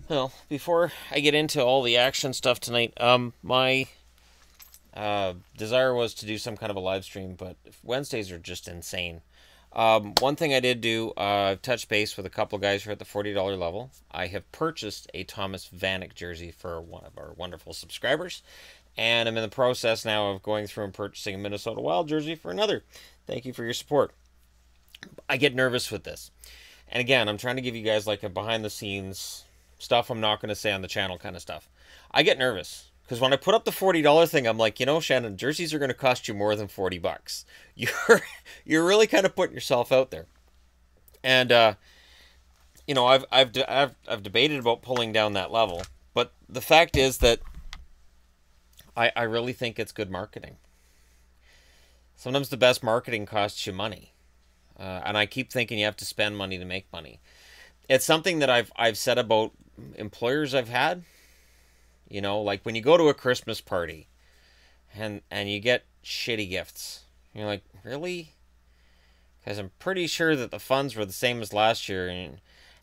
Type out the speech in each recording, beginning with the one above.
Well, before I get into all the action stuff tonight, my desire was to do some kind of a live stream, but Wednesdays are just insane. One thing I did do, I've touched base with a couple guys who are at the $40 level. I have purchased a Thomas Vanek jersey for one of our wonderful subscribers, and I'm in the process now of going through and purchasing a Minnesota Wild jersey for another. Thank you for your support. I get nervous with this. And again, I'm trying to give you guys like a behind the scenes stuff I'm not going to say on the channel kind of stuff. I get nervous because when I put up the $40 thing, I'm like, Shannon, jerseys are going to cost you more than 40 bucks. You're really kind of putting yourself out there. And I've debated about pulling down that level, but the fact is that I really think it's good marketing. Sometimes the best marketing costs you money. And I keep thinking you have to spend money to make money. It's something that I've said about employers I've had. Like when you go to a Christmas party and you get shitty gifts. You're like, really? Because I'm pretty sure that the funds were the same as last year.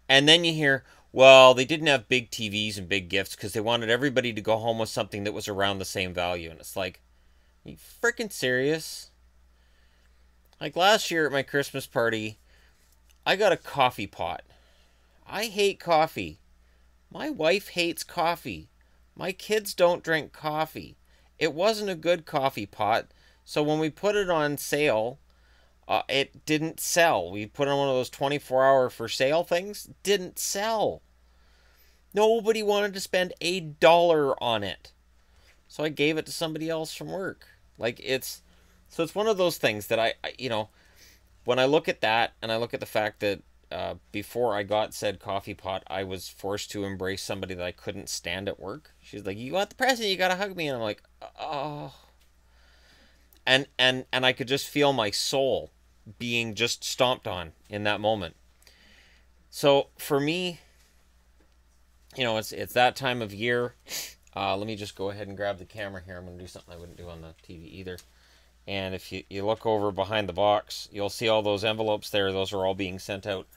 And then you hear, well, they didn't have big TVs and big gifts because they wanted everybody to go home with something that was around the same value. And it's like, are you freaking serious? Like last year at my Christmas party, I got a coffee pot. I hate coffee. My wife hates coffee. My kids don't drink coffee. It wasn't a good coffee pot, so when we put it on sale, it didn't sell. We put it on one of those 24-hour for sale things. Didn't sell. Nobody wanted to spend $1 on it. So I gave it to somebody else from work. So it's one of those things that when I look at that and I look at the fact that before I got said coffee pot, I was forced to embrace somebody that I couldn't stand at work. She's like, "You want the present? You gotta hug me." And I'm like, "Oh." And I could just feel my soul being just stomped on in that moment. So for me, it's that time of year. Let me just go ahead and grab the camera here. I'm gonna do something I wouldn't do on the TV either. And if you look over behind the box, you'll see all those envelopes there. Those are all being sent out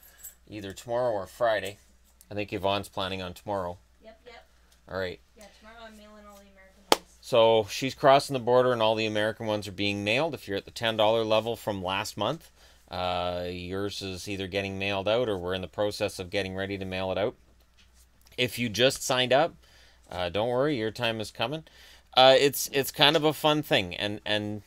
either tomorrow or Friday. I think Yvonne's planning on tomorrow. Yep. All right. Yeah, tomorrow I'm mailing all the American ones. So she's crossing the border and all the American ones are being mailed. If you're at the $10 level from last month, yours is either getting mailed out or we're in the process of getting ready to mail it out. If you just signed up, don't worry, your time is coming. It's kind of a fun thing, and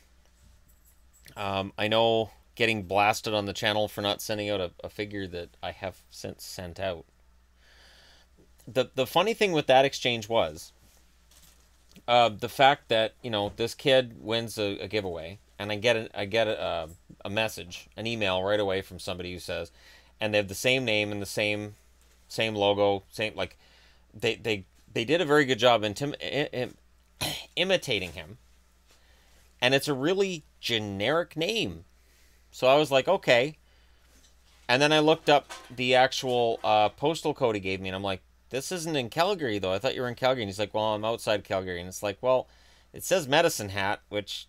I know getting blasted on the channel for not sending out a figure that I have since sent out. The funny thing with that exchange was the fact that this kid wins a giveaway, and I get a message, an email right away from somebody who says, and they have the same name and the same logo, same like they did a very good job imitating him, and it's a really generic name. So I was like, okay. And then I looked up the actual postal code he gave me, and I'm like, this isn't in Calgary, though. I thought you were in Calgary. And he's like, well, I'm outside Calgary. And it's like, well, it says Medicine Hat, which,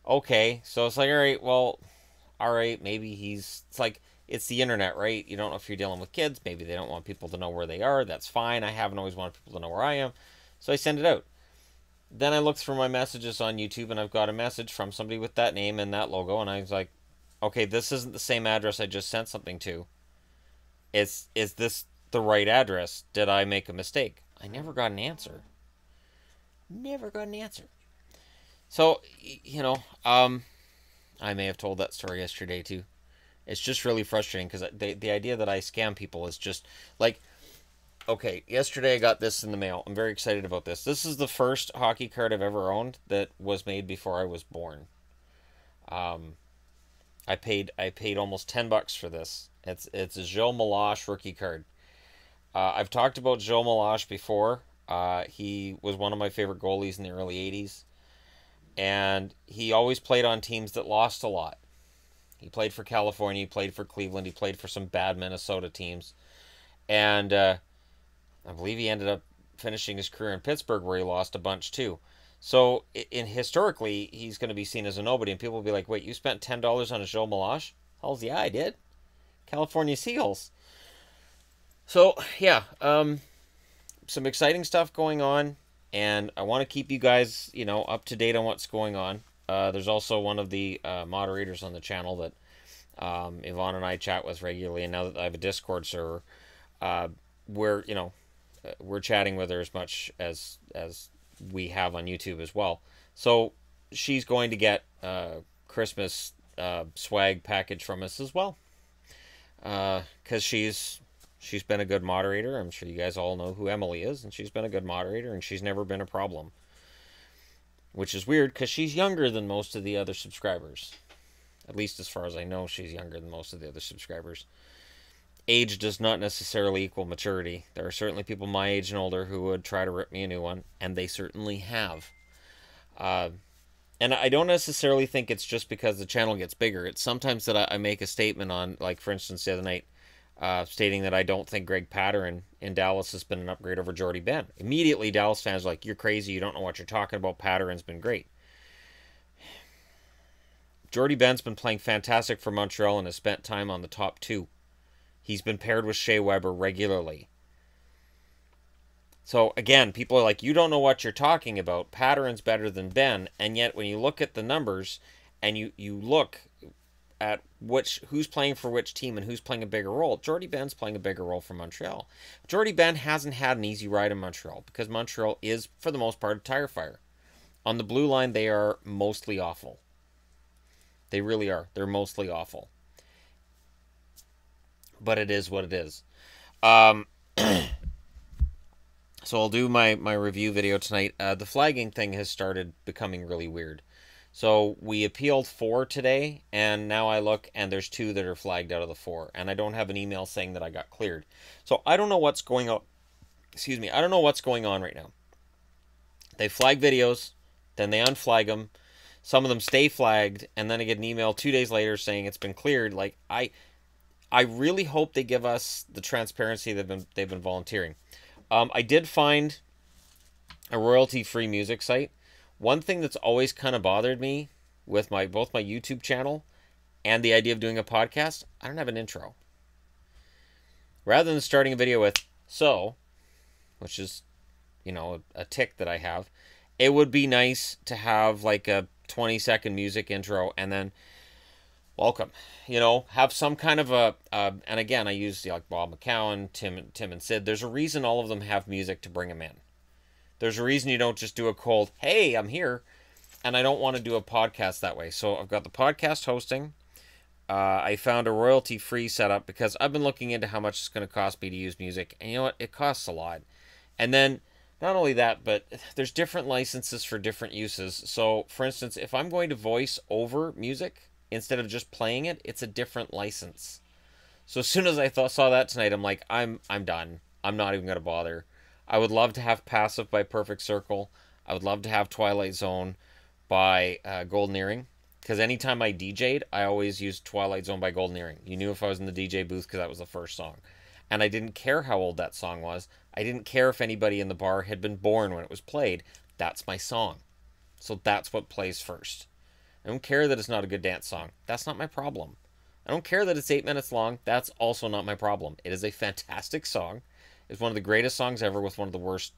okay. So it's like, all right, maybe it's like, it's the internet, right? You don't know if you're dealing with kids. Maybe they don't want people to know where they are. That's fine. I haven't always wanted people to know where I am. So I send it out. Then I looked through my messages on YouTube, and I've got a message from somebody with that name and that logo, and I was like, okay, this isn't the same address I just sent something to. Is this the right address? Did I make a mistake? I never got an answer. Never got an answer. So, I may have told that story yesterday too. It's just really frustrating because the idea that I scam people is just like, okay, yesterday I got this in the mail. I'm very excited about this. This is the first hockey card I've ever owned that was made before I was born. I paid almost $10 for this. It's a Joe Meloche rookie card. I've talked about Joe Meloche before. He was one of my favorite goalies in the early 80s. And he always played on teams that lost a lot. He played for California, he played for Cleveland, he played for some bad Minnesota teams. And I believe he ended up finishing his career in Pittsburgh where he lost a bunch too. So historically, he's going to be seen as a nobody. And people will be like, wait, you spent $10 on a Joe Meloche? Hells yeah, I did. California Seagulls. So, yeah, some exciting stuff going on, and I want to keep you guys, up to date on what's going on. There's also one of the moderators on the channel that Yvonne and I chat with regularly, and now that I have a Discord server, we're we're chatting with her as much as we have on YouTube as well. So she's going to get Christmas swag package from us as well, because she's been a good moderator. I'm sure you guys all know who Emily is, and she's been a good moderator, and she's never been a problem. Which is weird, because she's younger than most of the other subscribers. At least as far as I know, she's younger than most of the other subscribers. Age does not necessarily equal maturity. There are certainly people my age and older who would try to rip me a new one, and they certainly have. And I don't necessarily think it's just because the channel gets bigger. It's sometimes that I make a statement on, like, for instance, the other night, stating that I don't think Greg Patterin in Dallas has been an upgrade over Jordy Ben. Immediately, Dallas fans are like, you're crazy, you don't know what you're talking about, Patterin's been great. Jordy Ben's been playing fantastic for Montreal and has spent time on the top two. He's been paired with Shea Weber regularly. So, again, people are like, you don't know what you're talking about. Patterin's better than Ben. And yet, when you look at the numbers and you look at who's playing for which team and who's playing a bigger role, Jordy Ben's playing a bigger role for Montreal. Jordy Ben hasn't had an easy ride in Montreal because Montreal is, for the most part, a tire fire. On the blue line, they are mostly awful. They really are. They're mostly awful. But it is what it is. So I'll do my review video tonight. The flagging thing has started becoming really weird. So we appealed 4 today, and now I look, and there's 2 that are flagged out of the 4. And I don't have an email saying that I got cleared. So I don't know what's going on. Excuse me. I don't know what's going on right now. They flag videos, then they unflag them. Some of them stay flagged, and then I get an email 2 days later saying it's been cleared. Like, I really hope they give us the transparency they've been volunteering. I did find a royalty-free music site. One thing that's always kind of bothered me with both my YouTube channel and the idea of doing a podcast, I don't have an intro. Rather than starting a video with "so," which is, a tick that I have, it would be nice to have like a 20-second music intro and then welcome. Have some kind of and again, I use like Bob McCowan, Tim and Sid. There's a reason all of them have music to bring them in. There's a reason you don't just do a cold, hey, I'm here. And I don't want to do a podcast that way. So I've got the podcast hosting. I found a royalty-free setup because I've been looking into how much it's going to cost me to use music. And you know what? It costs a lot. And then, not only that, but there's different licenses for different uses. So, for instance, if I'm going to voice over music, instead of just playing it, it's a different license. So as soon as I saw that tonight, I'm like, I'm done. I'm not even going to bother. I would love to have Passive by Perfect Circle. I would love to have Twilight Zone by Golden Earring. Because anytime I DJ'd, I always used Twilight Zone by Golden Earring. You knew if I was in the DJ booth because that was the first song. And I didn't care how old that song was. I didn't care if anybody in the bar had been born when it was played. That's my song. So that's what plays first. I don't care that it's not a good dance song. That's not my problem. I don't care that it's 8 minutes long. That's also not my problem. It is a fantastic song. It's one of the greatest songs ever with one of the worst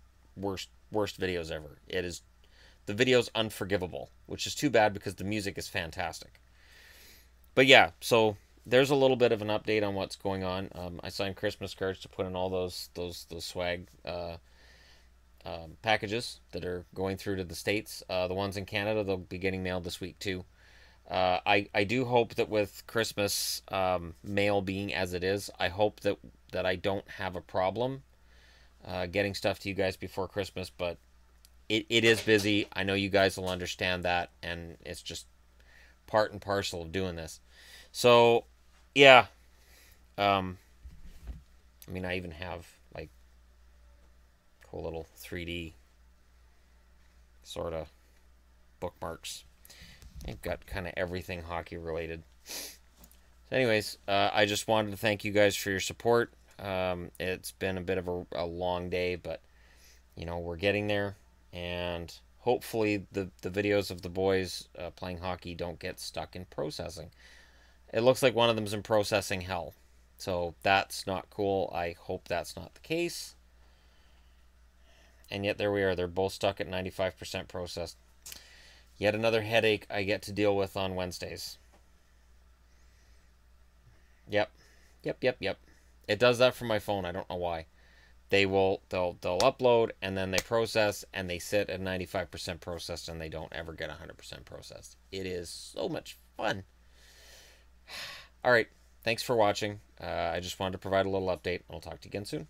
videos ever. It is, the video's unforgivable, which is too bad because the music is fantastic. But yeah, so there's a little bit of an update on what's going on. I signed Christmas cards to put in all those swag packages that are going through to the States. The ones in Canada, they'll be getting mailed this week too. I do hope that with Christmas mail being as it is, I hope that I don't have a problem getting stuff to you guys before Christmas, but it is busy. I know you guys will understand that, and it's just part and parcel of doing this. So, yeah. I mean, I even have, like, cool little 3D sort of bookmarks. I've got kind of everything hockey related. So anyways, I just wanted to thank you guys for your support. It's been a bit of a long day, but, we're getting there. And hopefully the videos of the boys playing hockey don't get stuck in processing. It looks like one of them's in processing hell. So that's not cool. I hope that's not the case. And yet there we are. They're both stuck at 95% processed. Yet another headache I get to deal with on Wednesdays. Yep. Yep. It does that for my phone. I don't know why. They'll upload and then they process and they sit at 95% processed and they don't ever get 100% processed. It is so much fun. All right. Thanks for watching. I just wanted to provide a little update. I'll talk to you again soon.